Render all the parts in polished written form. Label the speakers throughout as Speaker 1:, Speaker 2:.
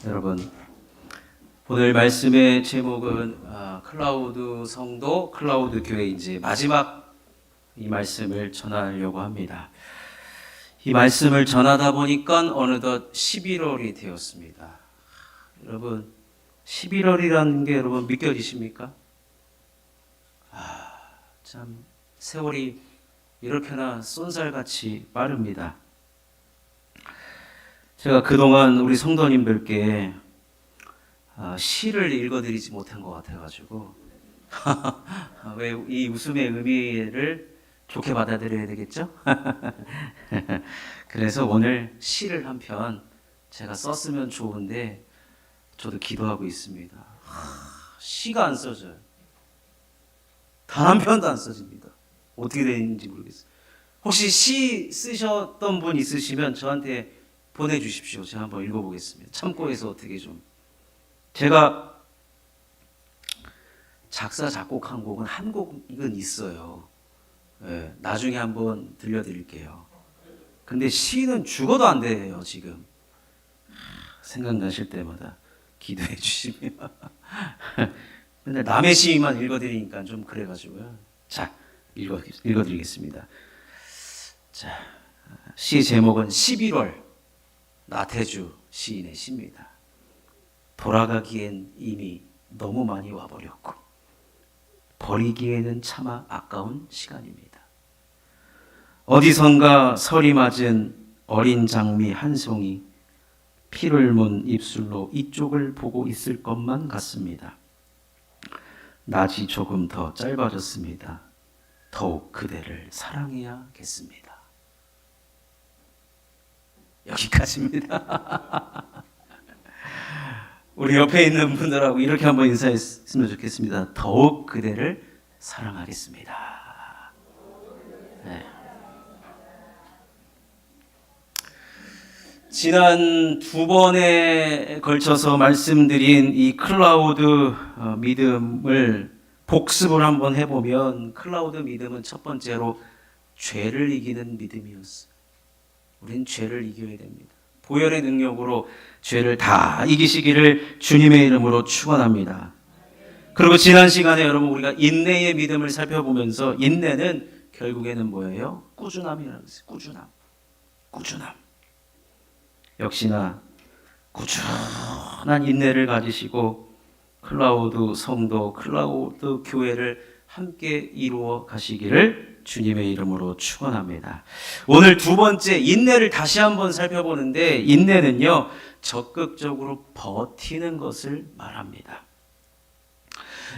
Speaker 1: 여러분, 오늘 말씀의 제목은 클라우드 성도, 클라우드 교회 이제 마지막 이 말씀을 전하려고 합니다. 이 말씀을 전하다 보니까 어느덧 11월이 되었습니다. 여러분, 11월이라는 게 여러분 믿겨지십니까? 참 세월이 이렇게나 쏜살같이 빠릅니다. 제가 그동안 우리 성도님들께 시를 읽어드리지 못한 것 같아가지고 왜 이 웃음의 의미를 좋게 받아들여야 되겠죠? 그래서 오늘 시를 한 편 제가 썼으면 좋은데 저도 기도하고 있습니다. 시가 안 써져요. 단 한 편도 안 써집니다. 어떻게 되는지 모르겠어요. 혹시 시 쓰셨던 분 있으시면 저한테 보내주십시오. 제가 한번 읽어보겠습니다. 참고해서 어떻게 좀. 제가 작사 작곡한 곡은 한 곡은 있어요. 네, 나중에 한번 들려드릴게요. 근데 시는 죽어도 안 돼요. 지금 생각나실 때마다 기도해 주시면. 근데 남의 시만 읽어드리니까 좀 그래가지고요. 자, 읽어드리겠습니다. 자, 시 제목은 11월 나태주 시인의 시입니다. 돌아가기엔 이미 너무 많이 와버렸고 버리기에는 차마 아까운 시간입니다. 어디선가 설이 맞은 어린 장미 한 송이 피를 문 입술로 이쪽을 보고 있을 것만 같습니다. 낮이 조금 더 짧아졌습니다. 더욱 그대를 사랑해야겠습니다. 여기까지입니다. 우리 옆에 있는 분들하고 이렇게 한번 인사했으면 좋겠습니다. 더욱 그대를 사랑하겠습니다. 네. 지난 두 번에 걸쳐서 말씀드린 이 클라우드 믿음을 복습을 한번 해보면 클라우드 믿음은 첫 번째로 죄를 이기는 믿음이었어요. 우린 죄를 이겨야 됩니다. 보혈의 능력으로 죄를 다 이기시기를 주님의 이름으로 축원합니다. 그리고 지난 시간에 여러분 우리가 인내의 믿음을 살펴보면서 인내는 결국에는 뭐예요? 꾸준함이라고 했어요. 꾸준함. 역시나 꾸준한 인내를 가지시고 클라우드 성도, 클라우드 교회를 함께 이루어 가시기를 주님의 이름으로 축원합니다. 오늘 두 번째 인내를 다시 한번 살펴보는데 인내는요 적극적으로 버티는 것을 말합니다.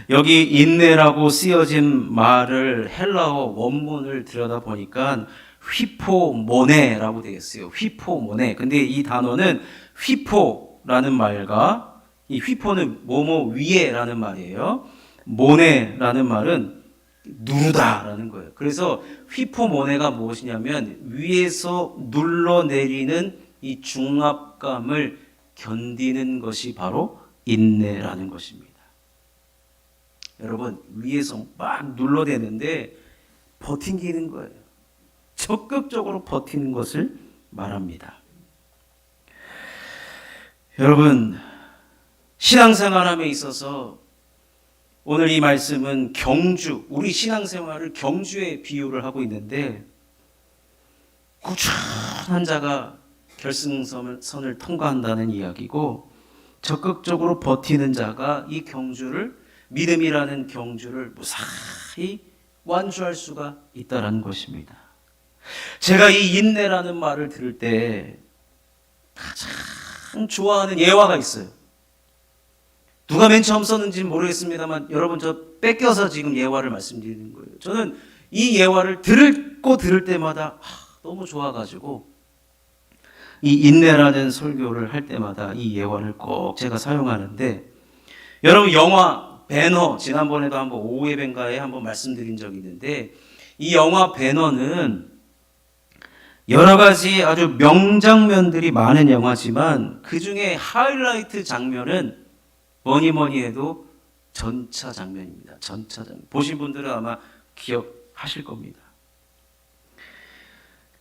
Speaker 1: 여기 인내라고 쓰여진 말을 헬라어 원문을 들여다보니까 휘포모네라고 되어 있어요. 휘포모네. 근데 이 단어는 휘포라는 말과 이 휘포는 뭐뭐 위에라는 말이에요. 모네라는 말은 누르다라는 거예요. 그래서 휘포모네가 무엇이냐면 위에서 눌러내리는 이 중압감을 견디는 것이 바로 인내라는 것입니다. 여러분 위에서 막 눌러대는데 버티는 거예요. 적극적으로 버티는 것을 말합니다. 여러분 신앙생활함에 있어서 오늘 이 말씀은 경주, 우리 신앙생활을 경주에 비유를 하고 있는데 꾸준한 자가 결승선을 통과한다는 이야기고 적극적으로 버티는 자가 이 경주를 믿음이라는 경주를 무사히 완주할 수가 있다는 것입니다. 제가 이 인내라는 말을 들을 때 가장 좋아하는 예화가 있어요. 누가 맨 처음 썼는지는 모르겠습니다만 여러분 저 뺏겨서 지금 예화를 말씀드리는 거예요. 저는 이 예화를 들을 때마다 너무 좋아가지고 이 인내라는 설교를 할 때마다 이 예화를 꼭 제가 사용하는데 여러분 영화 배너 지난번에도 한번 오후의 뱅가에 한번 말씀드린 적이 있는데 이 영화 배너는 여러 가지 아주 명장면들이 많은 영화지만 그 중에 하이라이트 장면은 뭐니 해도 전차 장면입니다. 전차 장면. 보신 분들은 아마 기억하실 겁니다.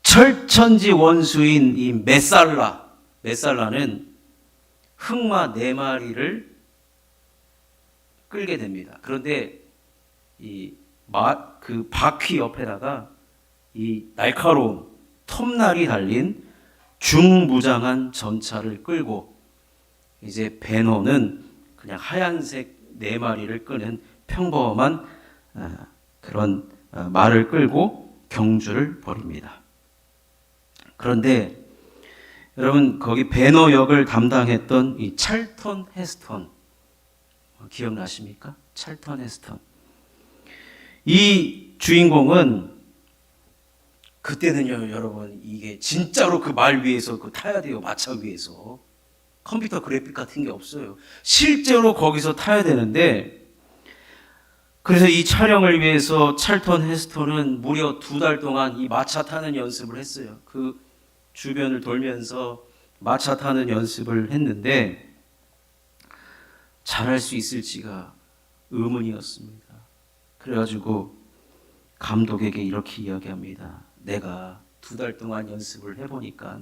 Speaker 1: 철천지 원수인 이 메살라는 흑마 4마리를 끌게 됩니다. 그런데 그 바퀴 옆에다가 이 날카로운 톱날이 달린 중무장한 전차를 끌고 이제 배너는 그냥 하얀색 4마리를 끄는 평범한 그런 말을 끌고 경주를 벌입니다. 그런데 여러분 거기 배너 역을 담당했던 이 찰턴 헤스턴 기억나십니까? 찰턴 헤스턴. 이 주인공은 그때는요 여러분 이게 진짜로 그 말 위에서 타야 돼요. 마차 위에서. 컴퓨터 그래픽 같은 게 없어요. 실제로 거기서 타야 되는데 그래서 이 촬영을 위해서 찰턴 헤스턴은 무려 2달 동안 이 마차 타는 연습을 했어요. 그 주변을 돌면서 마차 타는 연습을 했는데 잘할 수 있을지가 의문이었습니다. 그래가지고 감독에게 이렇게 이야기합니다. 내가 2달 동안 연습을 해보니까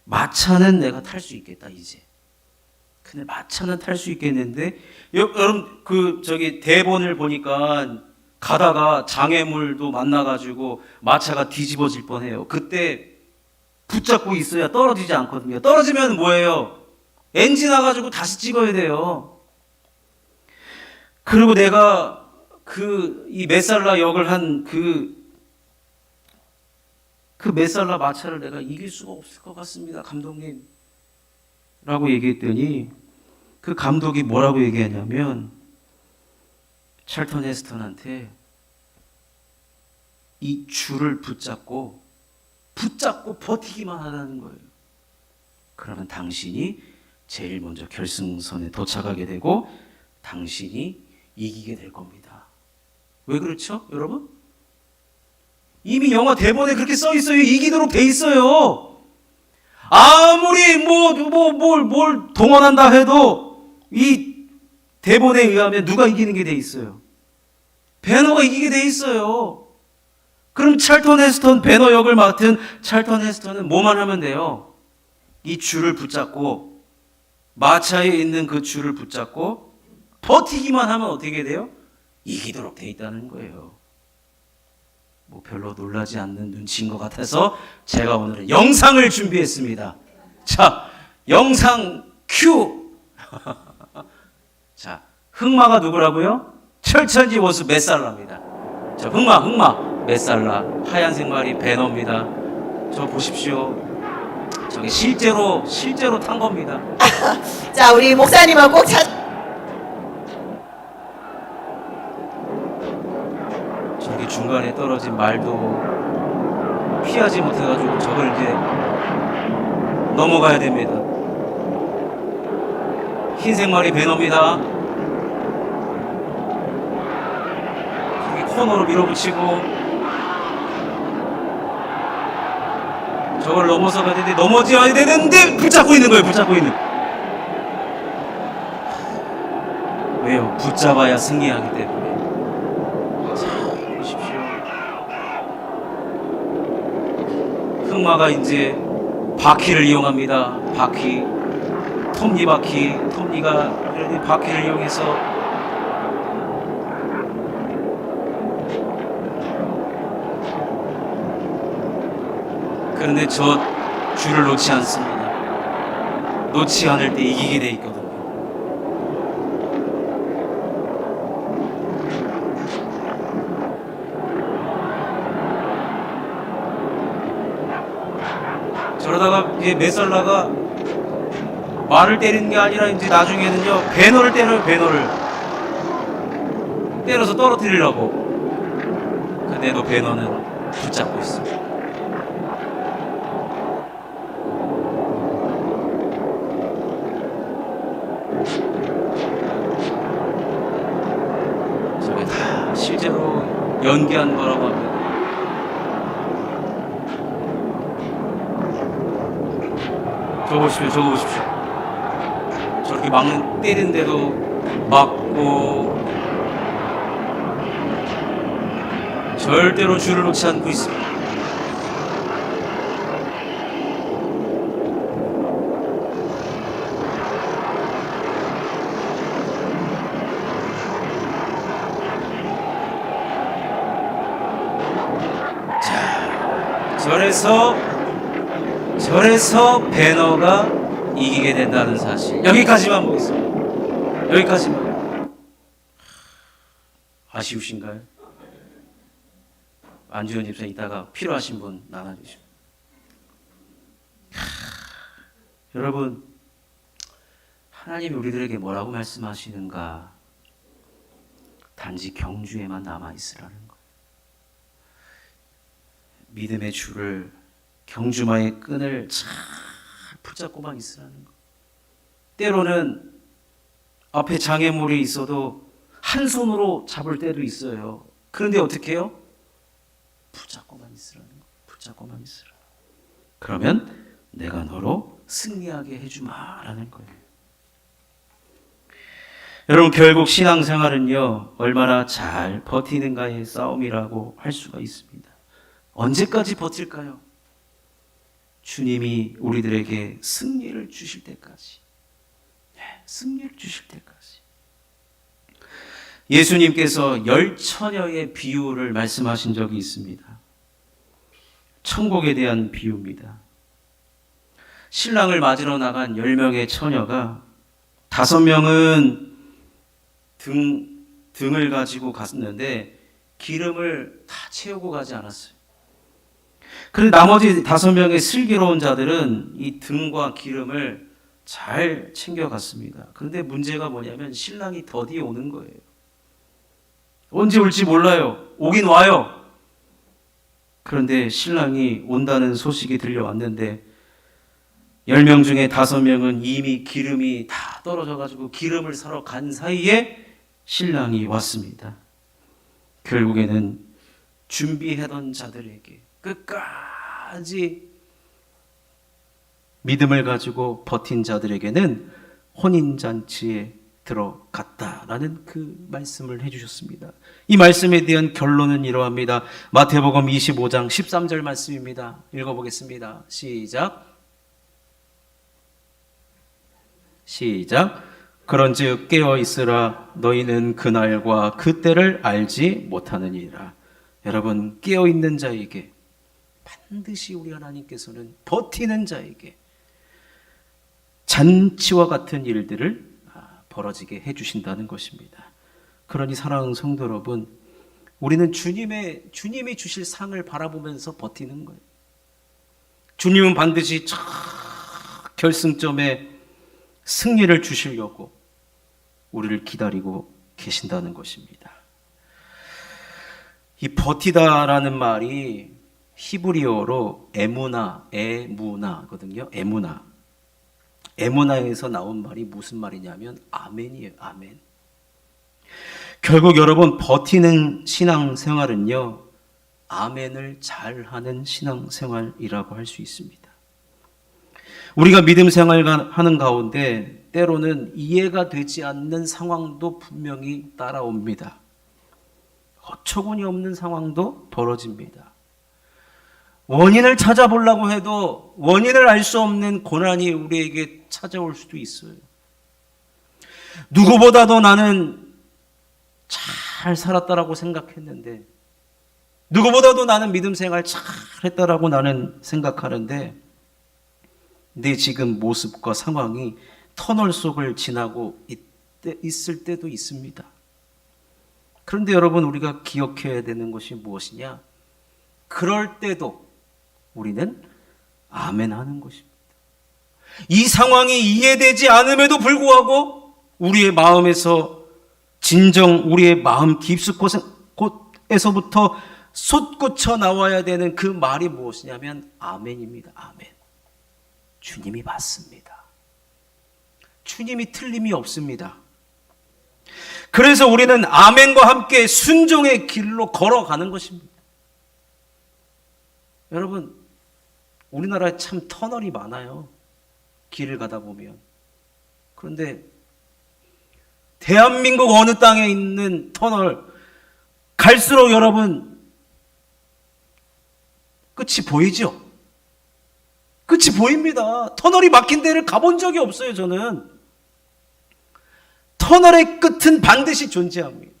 Speaker 1: 마차는 내가 탈 수 있겠다 이제. 근데 마차는 탈 수 있겠는데 여러분 대본을 보니까 가다가 장애물도 만나가지고 마차가 뒤집어질 뻔해요. 그때 붙잡고 있어야 떨어지지 않거든요. 떨어지면 뭐예요? 엔진 나가지고 다시 찍어야 돼요. 그리고 내가 이 메살라 역을 한 그 메살라 마차를 내가 이길 수가 없을 것 같습니다, 감독님. 라고 얘기했더니 그 감독이 뭐라고 얘기하냐면 찰턴 헤스턴한테 이 줄을 붙잡고 버티기만 하라는 거예요. 그러면 당신이 제일 먼저 결승선에 도착하게 되고 당신이 이기게 될 겁니다. 왜 그렇죠, 여러분? 이미 영화 대본에 그렇게 써 있어요. 이기도록 돼 있어요. 아무리 뭘 동원한다 해도 이 대본에 의하면 누가 이기는 게 돼 있어요? 배너가 이기게 돼 있어요. 그럼 찰턴 헤스턴, 배너 역을 맡은 찰턴 헤스턴은 뭐만 하면 돼요? 이 줄을 붙잡고 마차에 있는 그 줄을 붙잡고 버티기만 하면 어떻게 돼요? 이기도록 돼 있다는 거예요. 뭐 별로 놀라지 않는 눈치인 것 같아서 제가 오늘은 영상을 준비했습니다. 자, 영상 큐. 자, 흑마가 누구라고요? 철천지 원수 메살라입니다. 자, 흑마 메살라 하얀색 말이 배너입니다. 저 보십시오. 저게 실제로 탄 겁니다.
Speaker 2: 자, 우리 목사님은 꼭
Speaker 1: 저기 중간에 떨어진 말도 피하지 못해가지고 저걸 이제 넘어가야 됩니다. 흰색 말이 배너입니다. 저기 코너로 밀어붙이고 저걸 넘어서가야 되는데 넘어져야 되는데 붙잡고 있는 거예요. 왜요? 붙잡아야 승리하기 때문에. 흑마가 이제 바퀴를 이용합니다. 톱니가 바퀴를 이용해서 그런데 저 줄을 놓지 않습니다. 놓지 않을 때 이기게 돼 있거든요. 저러다가 이제 메살라가 말을 때리는 게 아니라 이제 나중에는요 배너를 때려요. 배너를 때려서 떨어뜨리려고. 근데도 배너는 붙잡고 있어. 저게 다 실제로 연기한 거라고 합니다. 저거 보십시오. 저렇게 때리는데도 막고 절대로 줄을 놓지 않고 있습니다. 절에서 배너가 이기게 된다는 사실. 여기까지만 보겠습니다. 여기까지만. 아쉬우신가요? 안주현 집사 이따가 필요하신 분 나눠주시고. 여러분, 하나님이 우리들에게 뭐라고 말씀하시는가? 단지 경주에만 남아있으라는 거예요. 믿음의 줄을, 경주마의 끈을 잘 붙잡고만 있으라는 거예요. 때로는 앞에 장애물이 있어도 한 손으로 잡을 때도 있어요. 그런데 어떻게 해요? 붙잡고만 있으라는 거예요. 붙잡고만 있으라. 그러면 내가 너로 승리하게 해주마라는 거예요. 여러분, 결국 신앙생활은요, 얼마나 잘 버티는가의 싸움이라고 할 수가 있습니다. 언제까지 버틸까요? 주님이 우리들에게 승리를 주실 때까지. 네, 승리를 주실 때까지. 예수님께서 10처녀의 비유를 말씀하신 적이 있습니다. 천국에 대한 비유입니다. 신랑을 맞으러 나간 10명의 처녀가 5명은 등을 가지고 갔는데 기름을 다 채우고 가지 않았어요. 그런데 나머지 5명의 슬기로운 자들은 이 등과 기름을 잘 챙겨갔습니다. 그런데 문제가 뭐냐면 신랑이 더디 오는 거예요. 언제 올지 몰라요. 오긴 와요. 그런데 신랑이 온다는 소식이 들려왔는데 10명 중에 5명은 이미 기름이 다 떨어져가지고 기름을 사러 간 사이에 신랑이 왔습니다. 결국에는 준비하던 자들에게 끝까지 믿음을 가지고 버틴 자들에게는 혼인잔치에 들어갔다라는 그 말씀을 해주셨습니다. 이 말씀에 대한 결론은 이러합니다. 마태복음 25장 13절 말씀입니다. 읽어보겠습니다. 시작. 그런즉 깨어 있으라. 너희는 그날과 그때를 알지 못하느니라. 여러분, 깨어 있는 자에게 반드시 우리 하나님께서는 버티는 자에게 잔치와 같은 일들을 벌어지게 해주신다는 것입니다. 그러니 사랑하는 성도 여러분, 우리는 주님이 주실 상을 바라보면서 버티는 거예요. 주님은 반드시 결승점에 승리를 주시려고 우리를 기다리고 계신다는 것입니다. 이 버티다라는 말이 히브리어로 에무나거든요. 에무나에서 나온 말이 무슨 말이냐면 아멘이에요. 아멘. 결국 여러분, 버티는 신앙생활은요, 아멘을 잘하는 신앙생활이라고 할 수 있습니다. 우리가 믿음 생활하는 가운데 때로는 이해가 되지 않는 상황도 분명히 따라옵니다. 어처구니 없는 상황도 벌어집니다. 원인을 찾아보려고 해도 원인을 알 수 없는 고난이 우리에게 찾아올 수도 있어요. 누구보다도 나는 잘 살았다라고 생각했는데, 누구보다도 나는 믿음 생활 잘 했다라고 나는 생각하는데, 내 지금 모습과 상황이 터널 속을 지나고 있을 때도 있습니다. 그런데 여러분, 우리가 기억해야 되는 것이 무엇이냐? 그럴 때도 우리는 아멘 하는 것입니다. 이 상황이 이해되지 않음에도 불구하고 우리의 마음에서 우리의 마음 깊숙곳에서부터 솟구쳐 나와야 되는 그 말이 무엇이냐면 아멘입니다. 아멘. 주님이 맞습니다. 주님이 틀림이 없습니다. 그래서 우리는 아멘과 함께 순종의 길로 걸어가는 것입니다. 여러분, 우리나라에 참 터널이 많아요. 길을 가다 보면. 그런데 대한민국 어느 땅에 있는 터널, 갈수록 여러분 끝이 보이죠? 끝이 보입니다. 터널이 막힌 데를 가본 적이 없어요, 저는. 터널의 끝은 반드시 존재합니다.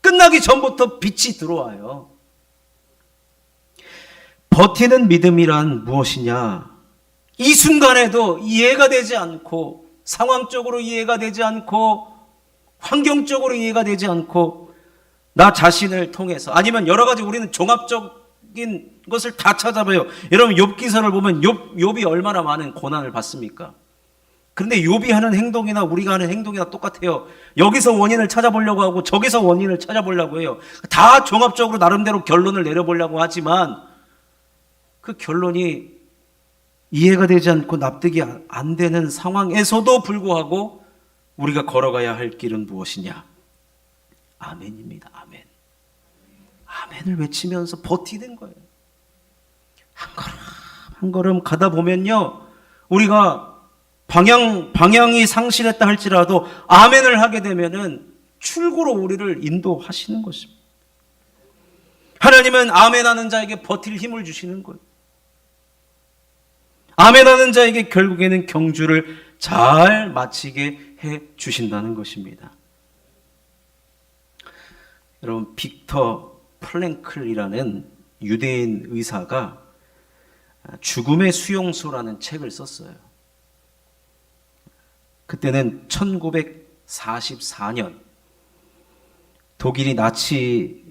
Speaker 1: 끝나기 전부터 빛이 들어와요. 버티는 믿음이란 무엇이냐? 이 순간에도 이해가 되지 않고, 상황적으로 이해가 되지 않고, 환경적으로 이해가 되지 않고, 나 자신을 통해서, 아니면 여러 가지 우리는 종합적인 것을 다 찾아봐요. 여러분 욥기서를 보면 욥이 얼마나 많은 고난을 받습니까? 그런데 욥이 하는 행동이나 우리가 하는 행동이나 똑같아요. 여기서 원인을 찾아보려고 하고 저기서 원인을 찾아보려고 해요. 다 종합적으로 나름대로 결론을 내려보려고 하지만 그 결론이 이해가 되지 않고 납득이 안 되는 상황에서도 불구하고 우리가 걸어가야 할 길은 무엇이냐? 아멘입니다. 아멘. 아멘을 외치면서 버티는 거예요. 한 걸음 한 걸음 가다 보면요, 우리가 방향이 상실했다 할지라도 아멘을 하게 되면은 출구로 우리를 인도하시는 것입니다. 하나님은 아멘하는 자에게 버틸 힘을 주시는 거예요. 아멘하는 자에게 결국에는 경주를 잘 마치게 해 주신다는 것입니다. 여러분, 빅터 프랭클이라는 유대인 의사가 죽음의 수용소라는 책을 썼어요. 그때는 1944년 독일이 나치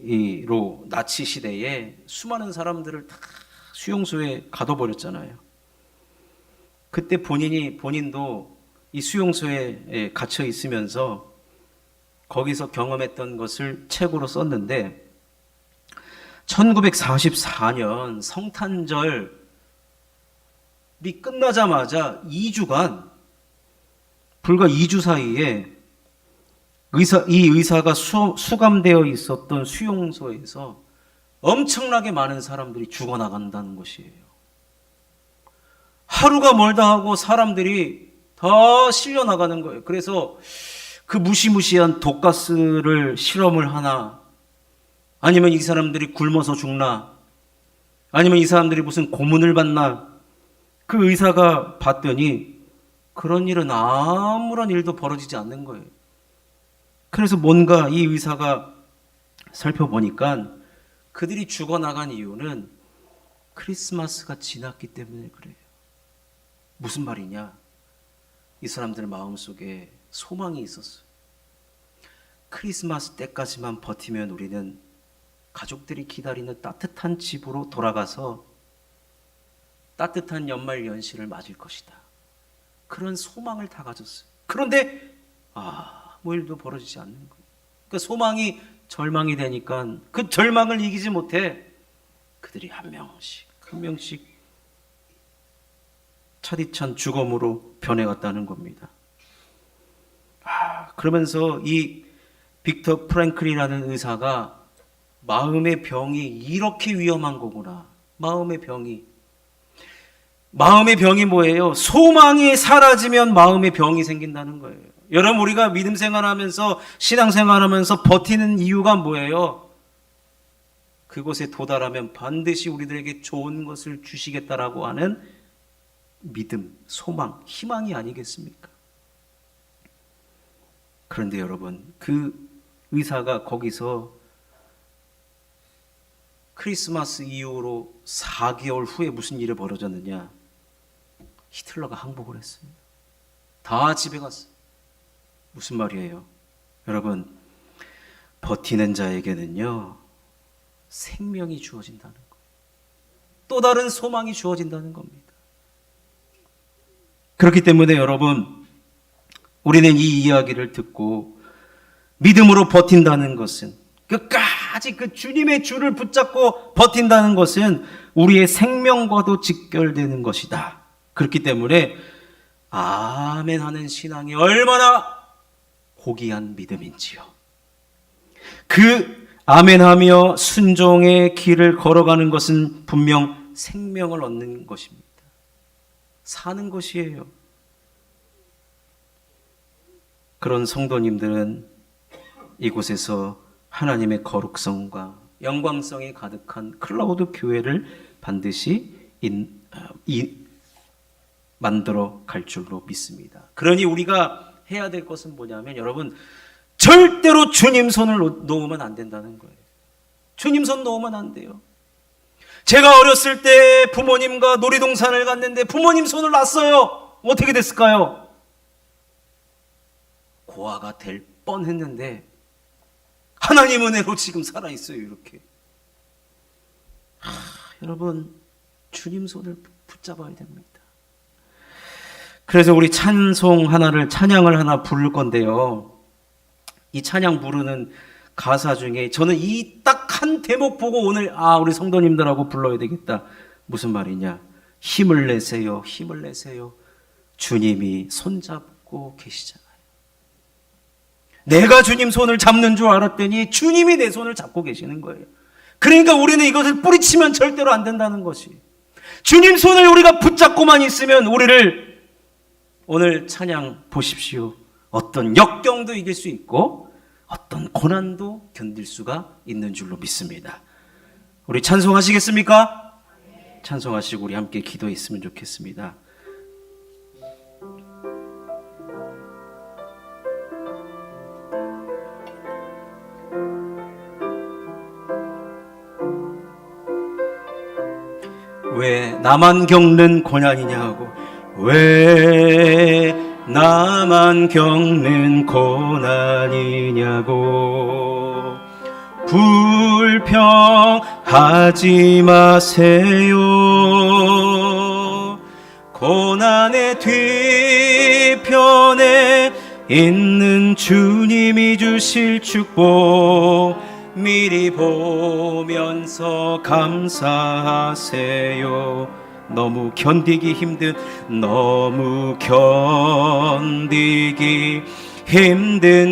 Speaker 1: 시대에 수많은 사람들을 다 수용소에 가둬버렸잖아요. 그때 본인도 이 수용소에 갇혀 있으면서 거기서 경험했던 것을 책으로 썼는데, 1944년 성탄절이 끝나자마자 2주간, 불과 2주 사이에 이 의사가 수감되어 있었던 수용소에서 엄청나게 많은 사람들이 죽어나간다는 것이에요. 하루가 멀다 하고 사람들이 다 실려나가는 거예요. 그래서 그 무시무시한 독가스를 실험을 하나, 아니면 이 사람들이 굶어서 죽나, 아니면 이 사람들이 무슨 고문을 받나, 그 의사가 봤더니 그런 일은 아무런 일도 벌어지지 않는 거예요. 그래서 뭔가 이 의사가 살펴보니까 그들이 죽어나간 이유는 크리스마스가 지났기 때문에 그래요. 무슨 말이냐? 이 사람들 마음속에 소망이 있었어요. 크리스마스 때까지만 버티면 우리는 가족들이 기다리는 따뜻한 집으로 돌아가서 따뜻한 연말 연시를 맞을 것이다. 그런 소망을 다 가졌어요. 그런데 아무 일도 벌어지지 않는 거예요. 그 소망이 절망이 되니까 그 절망을 이기지 못해 그들이 한 명씩 차디찬 죽음으로 변해갔다는 겁니다. 그러면서 이 빅터 프랭클이라는 의사가 마음의 병이 이렇게 위험한 거구나. 마음의 병이 뭐예요? 소망이 사라지면 마음의 병이 생긴다는 거예요. 여러분, 우리가 믿음 생활하면서 신앙 생활하면서 버티는 이유가 뭐예요? 그곳에 도달하면 반드시 우리들에게 좋은 것을 주시겠다라고 하는 믿음, 소망, 희망이 아니겠습니까? 그런데 여러분, 그 의사가 거기서 크리스마스 이후로 4개월 후에 무슨 일이 벌어졌느냐? 히틀러가 항복을 했습니다. 다 집에 갔어요. 무슨 말이에요? 여러분, 버티는 자에게는요, 생명이 주어진다는 거예요. 또 다른 소망이 주어진다는 겁니다. 그렇기 때문에 여러분, 우리는 이 이야기를 듣고 믿음으로 버틴다는 것은, 끝까지 그 주님의 줄을 붙잡고 버틴다는 것은 우리의 생명과도 직결되는 것이다. 그렇기 때문에 아멘 하는 신앙이 얼마나 고귀한 믿음인지요. 그 아멘하며 순종의 길을 걸어가는 것은 분명 생명을 얻는 것입니다. 사는 것이에요. 그런 성도님들은 이곳에서 하나님의 거룩성과 영광성이 가득한 클라우드 교회를 반드시 만들어 갈 줄로 믿습니다. 그러니 우리가 해야 될 것은 뭐냐면, 여러분, 절대로 주님 손을 놓으면 안 된다는 거예요. 주님 손 놓으면 안 돼요. 제가 어렸을 때 부모님과 놀이동산을 갔는데 부모님 손을 놨어요. 어떻게 됐을까요? 고아가 될 뻔했는데 하나님 은혜로 지금 살아있어요. 이렇게. 여러분, 주님 손을 붙잡아야 됩니다. 그래서 우리 찬양을 하나 부를 건데요. 이 찬양 부르는 가사 중에 저는 이 딱 한 대목 보고 오늘 우리 성도님들하고 불러야 되겠다. 무슨 말이냐? 힘을 내세요. 힘을 내세요. 주님이 손잡고 계시잖아요. 내가 주님 손을 잡는 줄 알았더니 주님이 내 손을 잡고 계시는 거예요. 그러니까 우리는 이것을 뿌리치면 절대로 안 된다는 것이. 주님 손을 우리가 붙잡고만 있으면 우리를 오늘 찬양 보십시오. 어떤 역경도 이길 수 있고 어떤 고난도 견딜 수가 있는 줄로 믿습니다. 우리 찬송하시겠습니까? 찬송하시고 우리 함께 기도했으면 좋겠습니다. 왜 나만 겪는 고난이냐고, 왜 나만 겪는 고난이냐고 불평하지 마세요. 고난의 뒤편에 있는 주님이 주실 축복 미리 보면서 감사하세요. 너무 견디기 힘든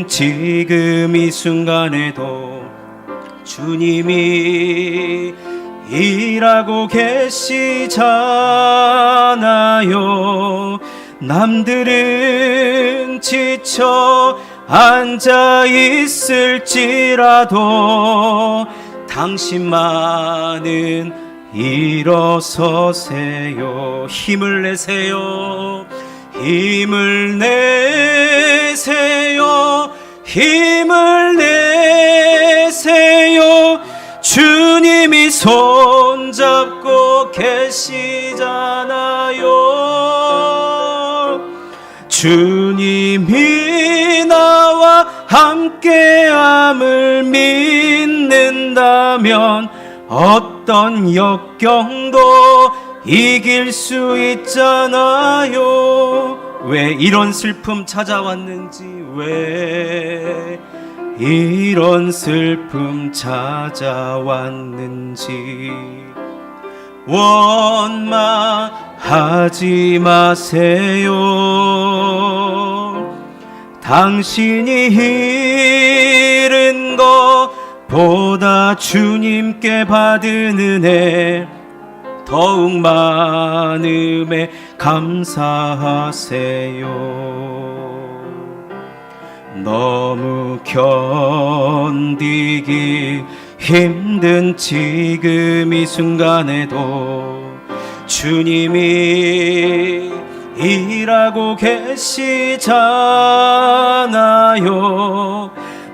Speaker 1: 지금 이 순간에도 주님이 일하고 계시잖아요. 남들은 지쳐 앉아 있을지라도 당신만은 일어서세요. 힘을 내세요. 힘을 내세요. 힘을 내세요. 주님이 손잡고 계시잖아요. 주님이 나와 함께함을 믿는다면 어떤 역경도 이길 수 있잖아요. 왜 이런 슬픔 찾아왔는지, 왜 이런 슬픔 찾아왔는지 원망하지 마세요. 당신이 잃은 것보다 주님께 받은 은혜 더욱 많음에 감사하세요. 너무 견디기 힘든 지금 이 순간에도 주님이 일하고 계시잖아요.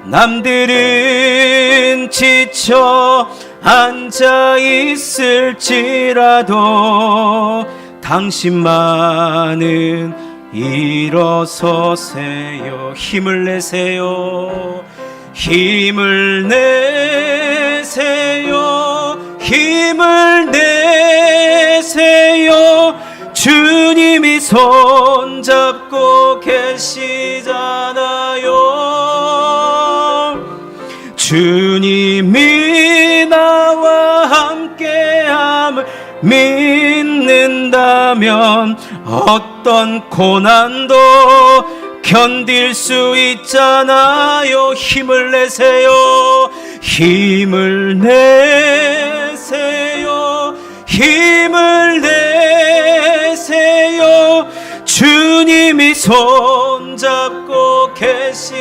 Speaker 1: 남들은 지쳐 앉아 있을지라도 당신만은 일어서세요. 힘을 내세요. 힘을 내세요. 힘을 내세요. 주님이 손잡고 계시잖아요. 주님이 나와 함께함을 믿는다면 어떤 고난도 견딜 수 있잖아요. 힘을 내세요. 힘을 내세요. 힘을 내세요. 주님이 손잡고 계시잖아요.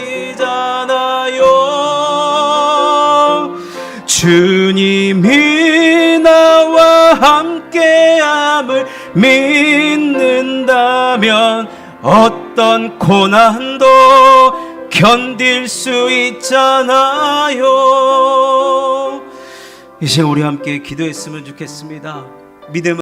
Speaker 1: 주님이 나와 함께함을 믿는다면 어떤 고난도 견딜 수 있잖아요. 이 시간 우리 함께 기도했으면 좋겠습니다. 믿음은